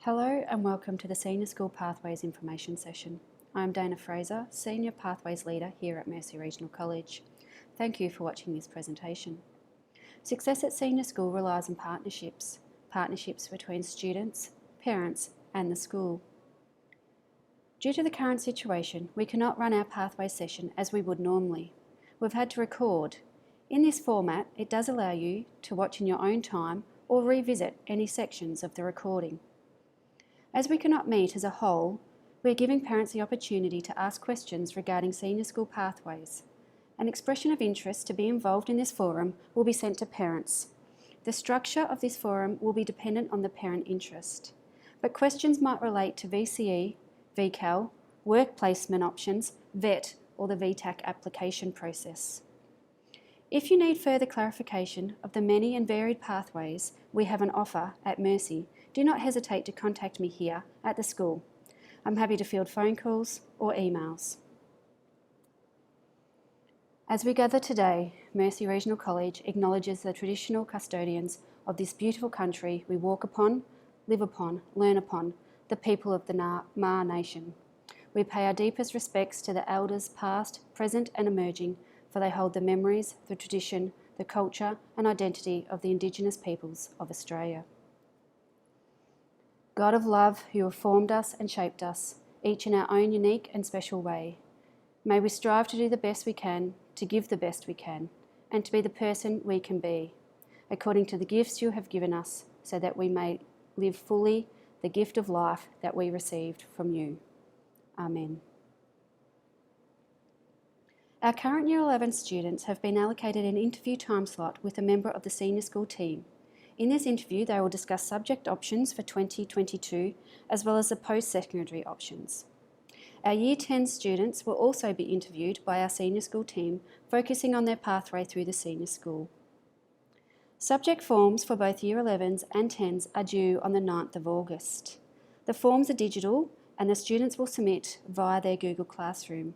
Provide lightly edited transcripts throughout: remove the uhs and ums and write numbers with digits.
Hello and welcome to the Senior School Pathways Information Session. I'm Dana Fraser, Senior Pathways Leader here at Mercy Regional College. Thank you for watching this presentation. Success at senior school relies on partnerships between students, parents and the school. Due to the current situation, we cannot run our Pathways session as we would normally. We've had to record. In this format, it does allow you to watch in your own time or revisit any sections of the recording. As we cannot meet as a whole, we are giving parents the opportunity to ask questions regarding senior school pathways. An expression of interest to be involved in this forum will be sent to parents. The structure of this forum will be dependent on the parent interest, but questions might relate to VCE, VCAL, work placement options, VET or the VTAC application process. If you need further clarification of the many and varied pathways we have on offer at Mercy, do not hesitate to contact me here at the school. I'm happy to field phone calls or emails. As we gather today, Mercy Regional College acknowledges the traditional custodians of this beautiful country we walk upon, live upon, learn upon, the people of the Ma Nation. We pay our deepest respects to the elders past, present and emerging, for they hold the memories, the tradition, the culture and identity of the Indigenous peoples of Australia. God of love, who have formed us and shaped us, each in our own unique and special way. May we strive to do the best we can, to give the best we can, and to be the person we can be, according to the gifts you have given us, so that we may live fully the gift of life that we received from you. Amen. Our current Year 11 students have been allocated an interview time slot with a member of the senior school team. In this interview, they will discuss subject options for 2022, as well as the post-secondary options. Our Year 10 students will also be interviewed by our senior school team, focusing on their pathway through the senior school. Subject forms for both Year 11s and 10s are due on the 9th of August. The forms are digital and the students will submit via their Google Classroom.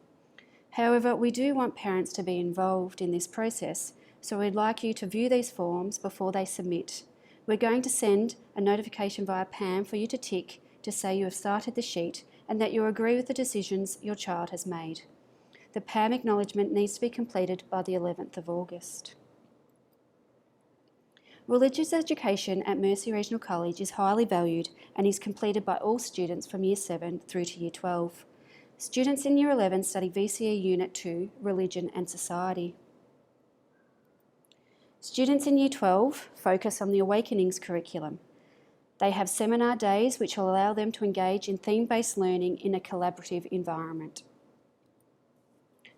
However, we do want parents to be involved in this process, so we'd like you to view these forms before they submit. We're going to send a notification via PAM for you to tick to say you have started the sheet and that you agree with the decisions your child has made. The PAM acknowledgement needs to be completed by the 11th of August. Religious education at Mercy Regional College is highly valued and is completed by all students from Year 7 through to Year 12. Students in Year 11 study VCE Unit 2, Religion and Society. Students in Year 12 focus on the Awakenings curriculum. They have seminar days which will allow them to engage in theme-based learning in a collaborative environment.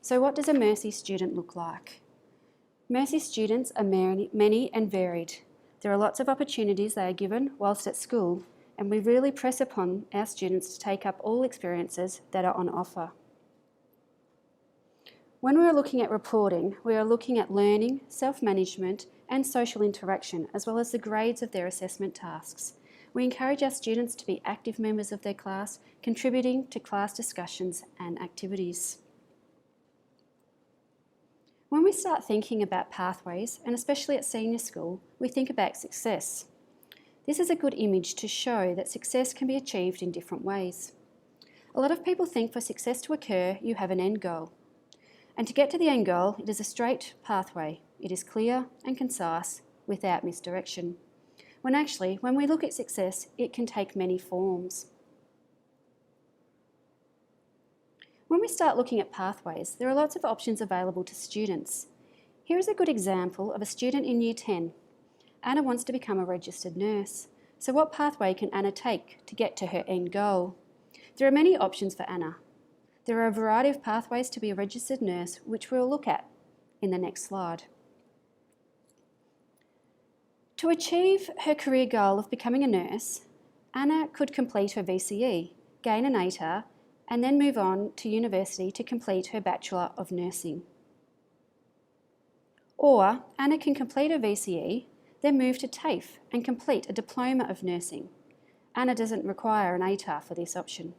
So what does a Mercy student look like? Mercy students are many and varied. There are lots of opportunities they are given whilst at school, and we really press upon our students to take up all experiences that are on offer. When we are looking at reporting, we are looking at learning, self-management and social interaction, as well as the grades of their assessment tasks. We encourage our students to be active members of their class, contributing to class discussions and activities. When we start thinking about pathways, and especially at senior school, we think about success. This is a good image to show that success can be achieved in different ways. A lot of people think for success to occur, you have an end goal. And to get to the end goal, it is a straight pathway. It is clear and concise without misdirection. When actually, when we look at success, it can take many forms. When we start looking at pathways, there are lots of options available to students. Here is a good example of a student in Year 10. Anna wants to become a registered nurse. So what pathway can Anna take to get to her end goal? There are many options for Anna. There are a variety of pathways to be a registered nurse, which we'll look at in the next slide. To achieve her career goal of becoming a nurse, Anna could complete her VCE, gain an ATAR, and then move on to university to complete her Bachelor of Nursing. Or Anna can complete her VCE, then move to TAFE and complete a Diploma of Nursing. Anna doesn't require an ATAR for this option.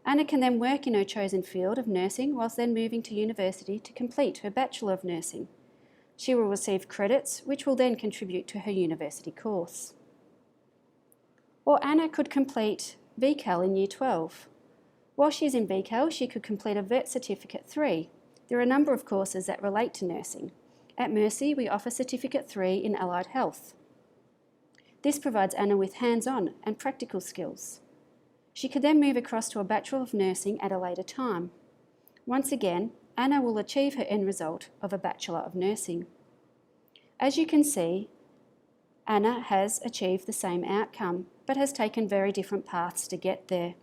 Anna can then work in her chosen field of nursing whilst then moving to university to complete her Bachelor of Nursing. She will receive credits which will then contribute to her university course. Or Anna could complete VCAL in Year 12. While she's in VCAL, she could complete a VET Certificate 3. There are a number of courses that relate to nursing. At Mercy, we offer Certificate 3 in Allied Health. This provides Anna with hands-on and practical skills. She could then move across to a Bachelor of Nursing at a later time. Once again, Anna will achieve her end result of a Bachelor of Nursing. As you can see, Anna has achieved the same outcome, but has taken very different paths to get there.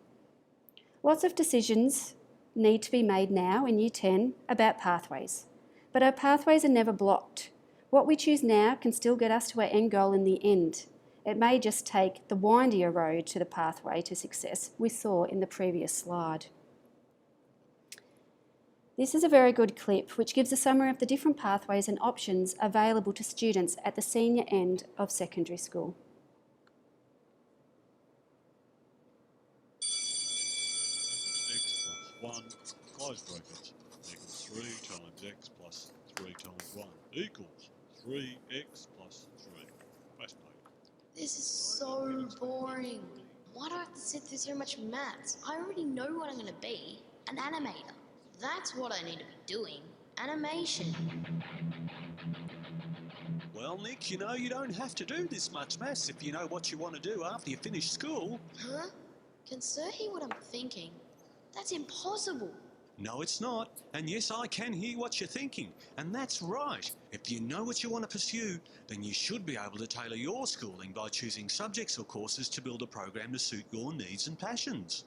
Lots of decisions need to be made now in Year 10 about pathways, but our pathways are never blocked. What we choose now can still get us to our end goal in the end. It may just take the windier road to the pathway to success we saw in the previous slide. This is a very good clip which gives a summary of the different pathways and options available to students at the senior end of secondary school. X plus 1, close brackets, equals 3 times x plus 3 times 1 equals 3x plus 3. Face plate. This is so boring. Why do I have to sit through so much maths? I already know what I'm going to be. An animator. That's what I need to be doing. Animation. Well, Nick, you know you don't have to do this much maths if you know what you want to do after you finish school. Huh? Can Sir hear what I'm thinking? That's impossible. No, it's not. And yes, I can hear what you're thinking. And that's right. If you know what you want to pursue, then you should be able to tailor your schooling by choosing subjects or courses to build a program to suit your needs and passions.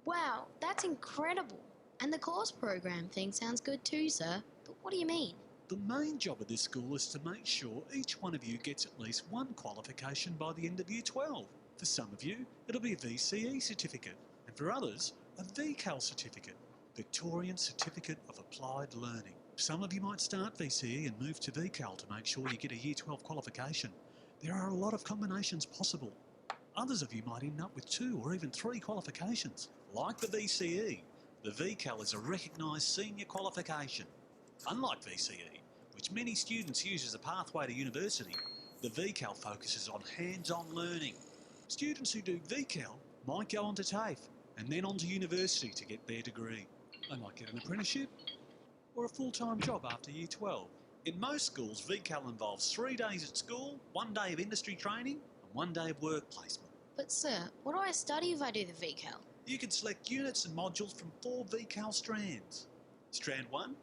Wow, that's incredible. And the course program thing sounds good too, sir. But what do you mean? The main job of this school is to make sure each one of you gets at least one qualification by the end of Year 12. For some of you, it'll be a VCE certificate, and for others, a VCAL certificate, Victorian Certificate of Applied Learning. Some of you might start VCE and move to VCAL to make sure you get a Year 12 qualification. There are a lot of combinations possible. Others of you might end up with 2 or even 3 qualifications. Like the VCE, the VCAL is a recognised senior qualification. Unlike VCE, which many students use as a pathway to university, the VCAL focuses on hands-on learning. Students who do VCAL might go on to TAFE and then on to university to get their degree. They might get an apprenticeship or a full-time job after Year 12. In most schools, VCAL involves 3 days at school, 1 day of industry training and 1 day of work placement. But sir, what do I study if I do the VCAL? You can select units and modules from 4 VCAL strands. Strand 1,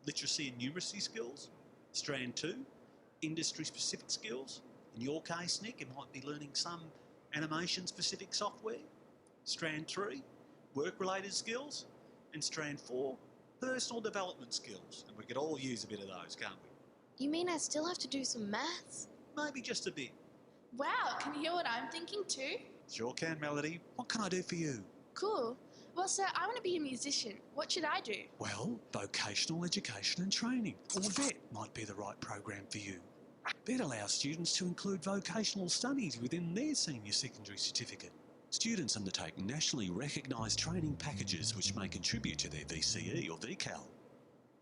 literacy and numeracy skills. Strand 2, industry-specific skills. In your case, Nick, it might be learning some animation-specific software. Strand 3, work-related skills. And Strand 4, personal development skills. And we could all use a bit of those, can't we? You mean I still have to do some maths? Maybe just a bit. Wow, can you hear what I'm thinking too? Sure can, Melody. What can I do for you? Cool. Well, sir, I want to be a musician. What should I do? Well, vocational education and training, or VET, might be the right program for you. VET allows students to include vocational studies within their senior secondary certificate. Students undertake nationally recognised training packages which may contribute to their VCE or VCAL.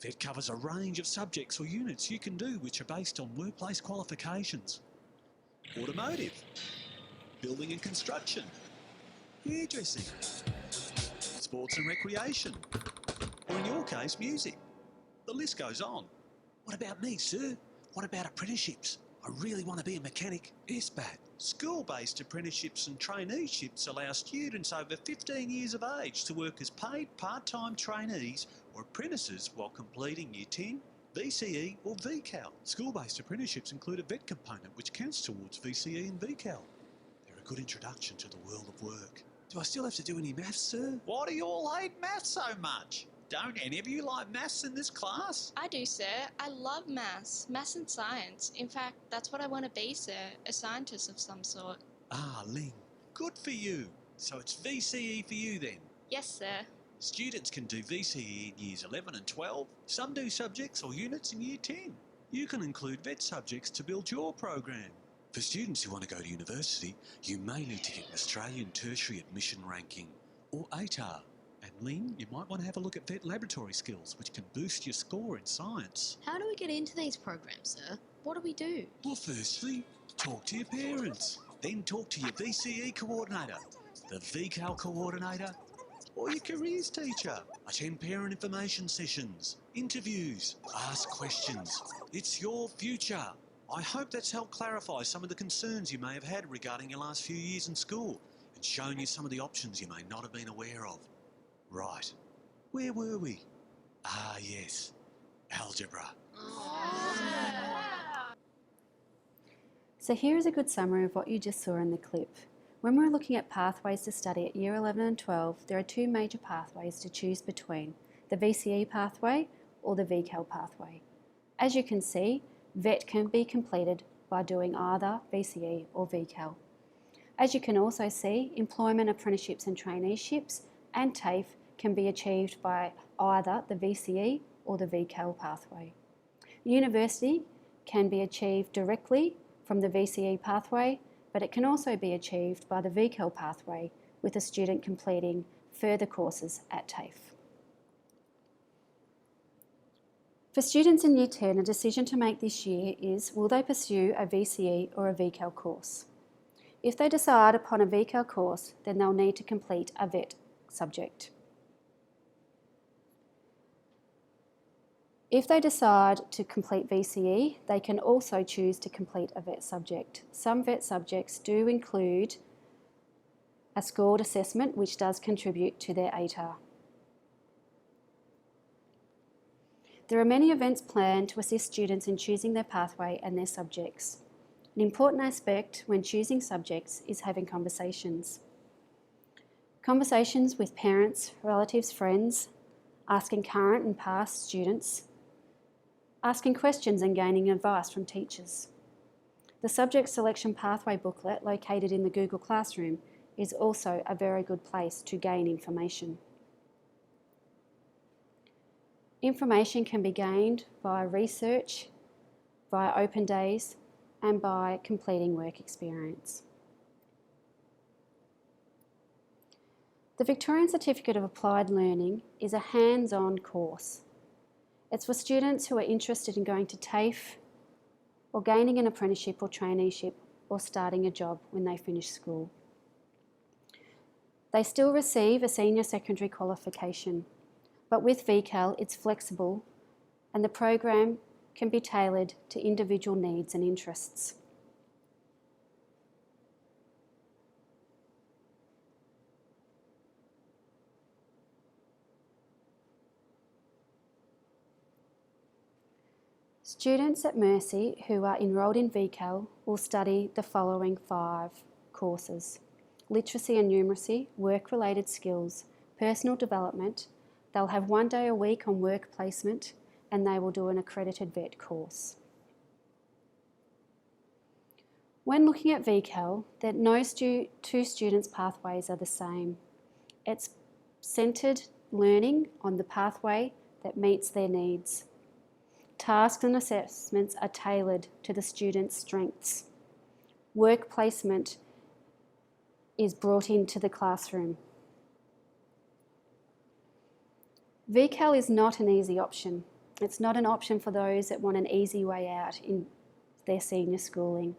VET covers a range of subjects or units you can do which are based on workplace qualifications. Automotive, building and construction, hairdressing, sports and recreation, or in your case, music. The list goes on. What about me, sir? What about apprenticeships? I really want to be a mechanic. SBAT. School-based apprenticeships and traineeships allow students over 15 years of age to work as paid part-time trainees or apprentices while completing Year 10, VCE or VCAL. School-based apprenticeships include a VET component which counts towards VCE and VCAL. They're a good introduction to the world of work. Do I still have to do any maths, sir? Why do you all hate maths so much? Don't any of you like maths in this class? I do, sir. I love maths and science. In fact, that's what I want to be, sir. A scientist of some sort. Ah, Ling. Good for you. So it's VCE for you then? Yes, sir. Students can do VCE in Years 11 and 12. Some do subjects or units in Year 10. You can include VET subjects to build your program. For students who want to go to university, you may need to get an Australian Tertiary Admission Ranking, or ATAR. And Ling, you might want to have a look at VET laboratory skills, which can boost your score in science. How do we get into these programs, sir? What do we do? Well, firstly, talk to your parents. Then talk to your VCE coordinator, the VCAL coordinator, or your careers teacher. Attend parent information sessions, interviews, ask questions. It's your future. I hope that's helped clarify some of the concerns you may have had regarding your last few years in school and shown you some of the options you may not have been aware of. Right, where were we? Ah, yes, algebra. So here is a good summary of what you just saw in the clip. When we're looking at pathways to study at Year 11 and 12, there are two major pathways to choose between, the VCE pathway or the VCAL pathway. As you can see, VET can be completed by doing either VCE or VCAL. As you can also see, employment, apprenticeships and traineeships and TAFE can be achieved by either the VCE or the VCAL pathway. University can be achieved directly from the VCE pathway, but it can also be achieved by the VCAL pathway with a student completing further courses at TAFE. For students in Year 10, a decision to make this year is, will they pursue a VCE or a VCAL course? If they decide upon a VCAL course, then they'll need to complete a VET subject. If they decide to complete VCE, they can also choose to complete a VET subject. Some VET subjects do include a scored assessment, which does contribute to their ATAR. There are many events planned to assist students in choosing their pathway and their subjects. An important aspect when choosing subjects is having conversations. Conversations with parents, relatives, friends, asking current and past students, asking questions and gaining advice from teachers. The subject selection pathway booklet located in the Google Classroom is also a very good place to gain information. Information can be gained via research, via open days, and by completing work experience. The Victorian Certificate of Applied Learning is a hands-on course. It's for students who are interested in going to TAFE or gaining an apprenticeship or traineeship or starting a job when they finish school. They still receive a senior secondary qualification, but with VCAL it's flexible and the program can be tailored to individual needs and interests. Students at Mercy who are enrolled in VCAL will study the following 5 courses: literacy and numeracy, work-related skills, personal development. They'll have 1 day a week on work placement and they will do an accredited VET course. When looking at VCAL, that no two students' pathways are the same. It's centred learning on the pathway that meets their needs. Tasks and assessments are tailored to the student's strengths. Work placement is brought into the classroom. VCAL is not an easy option. It's not an option for those that want an easy way out in their senior schooling.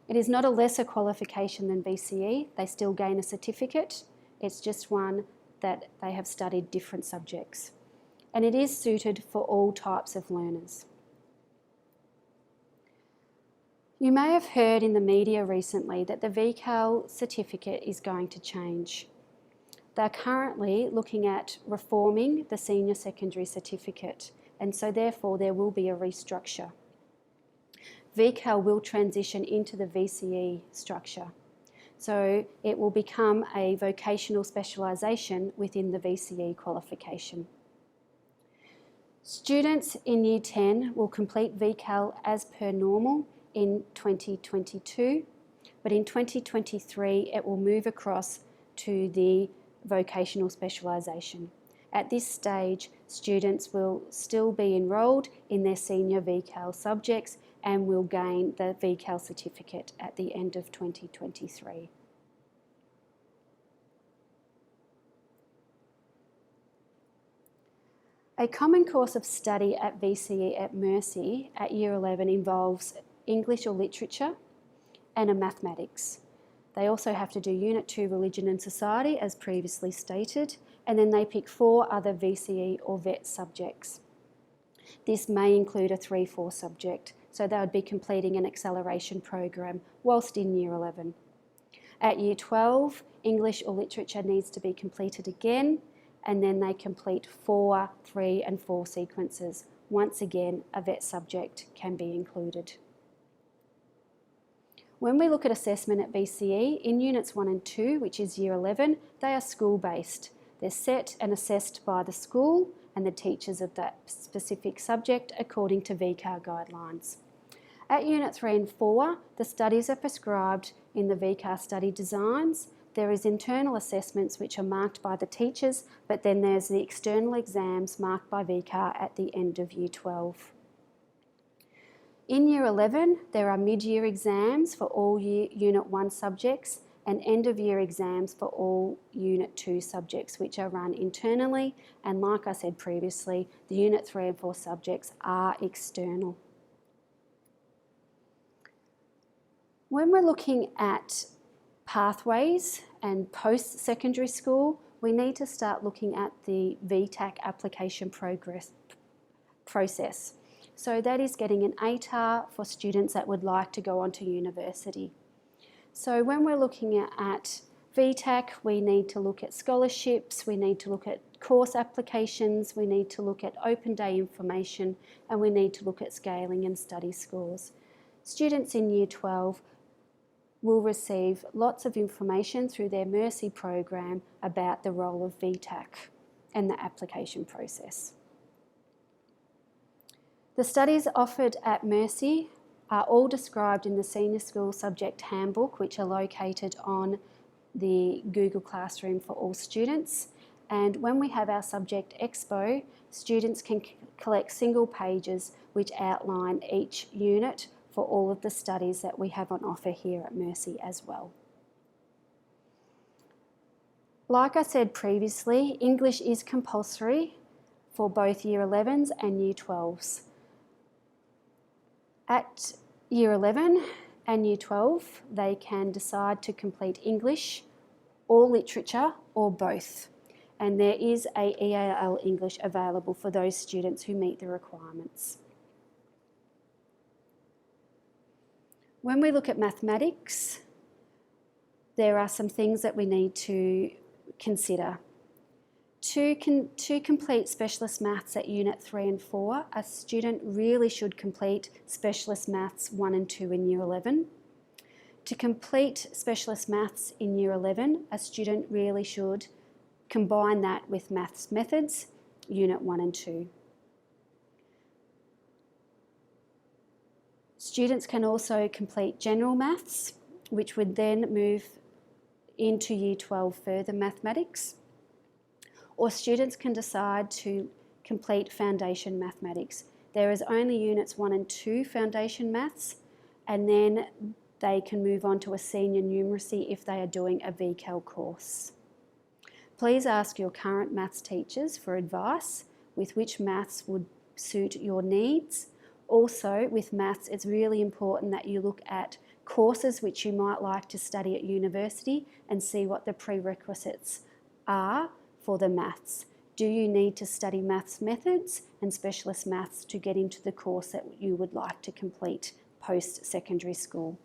It is not a lesser qualification than VCE. They still gain a certificate. It's just one that they have studied different subjects. And it is suited for all types of learners. You may have heard in the media recently that the VCAL certificate is going to change. They're currently looking at reforming the senior secondary certificate, and so therefore there will be a restructure. VCAL will transition into the VCE structure. So it will become a vocational specialisation within the VCE qualification. Students in Year 10 will complete VCAL as per normal in 2022, but in 2023 it will move across to the vocational specialisation. At this stage, students will still be enrolled in their senior VCAL subjects and will gain the VCAL certificate at the end of 2023. A common course of study at VCE at Mercy at Year 11 involves English or literature, and a mathematics. They also have to do Unit 2 Religion and Society as previously stated, and then they pick 4 other VCE or VET subjects. This may include a 3-4 subject, so they would be completing an acceleration program whilst in Year 11. At Year 12, English or literature needs to be completed again, and then they complete 4, 3 and 4 sequences. Once again, a VET subject can be included. When we look at assessment at VCE, in Units 1 and 2, which is Year 11, they are school-based. They're set and assessed by the school and the teachers of that specific subject according to VCAL guidelines. At Unit 3 and 4, the studies are prescribed in the VCAL study designs. There is internal assessments which are marked by the teachers, but then there's the external exams marked by VCAL at the end of Year 12. In Year 11, there are mid-year exams for all Unit 1 subjects and end-of-year exams for all Unit 2 subjects, which are run internally, and like I said previously, the Unit 3 and 4 subjects are external. When we're looking at pathways and post-secondary school, we need to start looking at the VTAC application process. So that is getting an ATAR for students that would like to go on to university. So when we're looking at VTAC, we need to look at scholarships, we need to look at course applications, we need to look at open day information, and we need to look at scaling and study scores. Students in Year 12 will receive lots of information through their Mercy program about the role of VTAC and the application process. The studies offered at Mercy are all described in the Senior School Subject Handbook, which are located on the Google Classroom for all students. And when we have our Subject Expo, students can collect single pages which outline each unit for all of the studies that we have on offer here at Mercy as well. Like I said previously, English is compulsory for both Year 11s and Year 12s. At Year 11 and Year 12, they can decide to complete English or literature or both. And there is a EAL English available for those students who meet the requirements. When we look at mathematics, there are some things that we need to consider. To complete specialist maths at Unit 3 and 4, a student really should complete specialist maths 1 and 2 in Year 11. To complete specialist maths in Year 11, a student really should combine that with maths methods, Unit 1 and 2. Students can also complete general maths, which would then move into Year 12 further mathematics. Or students can decide to complete foundation mathematics. There is only Units 1 and 2 foundation maths, and then they can move on to a senior numeracy if they are doing a VCAL course. Please ask your current maths teachers for advice with which maths would suit your needs. Also, with maths, it's really important that you look at courses which you might like to study at university and see what the prerequisites are for the maths. Do you need to study maths methods and specialist maths to get into the course that you would like to complete post-secondary school?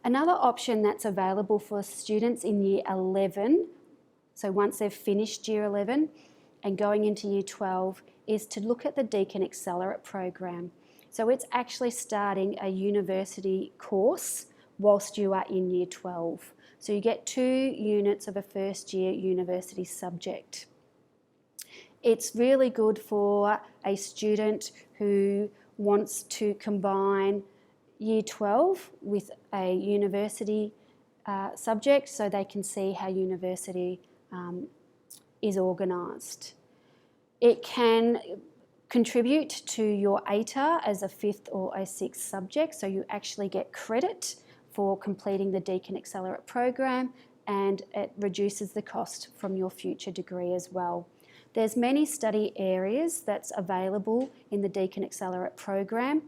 Another option that's available for students in Year 11, so once they've finished Year 11 and going into Year 12, is to look at the Deakin Accelerate program. So it's actually starting a university course whilst you are in Year 12. So you get 2 units of a first year university subject. It's really good for a student who wants to combine Year 12 with a university subject so they can see how university is organised. It can contribute to your ATAR as a 5th or a 6th subject, so you actually get credit for completing the Deakin Accelerate program, and it reduces the cost from your future degree as well. There's many study areas that's available in the Deakin Accelerate program.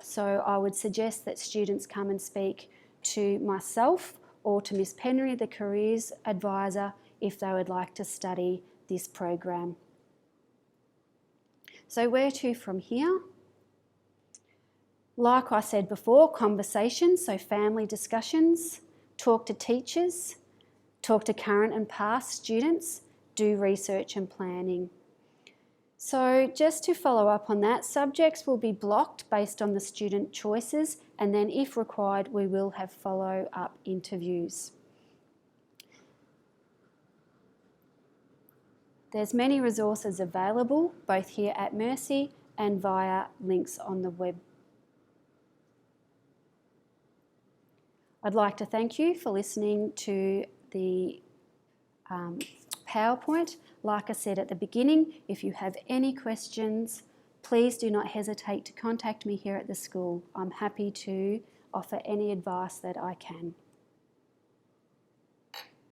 So I would suggest that students come and speak to myself or to Miss Penry, the Careers Advisor, if they would like to study this program. So where to from here? Like I said before, conversations, so family discussions, talk to teachers, talk to current and past students, do research and planning. So just to follow up on that, subjects will be blocked based on the student choices, and then if required, we will have follow-up interviews. There's many resources available, both here at Mercy and via links on the web. I'd like to thank you for listening to the PowerPoint. Like I said at the beginning, if you have any questions, please do not hesitate to contact me here at the school. I'm happy to offer any advice that I can.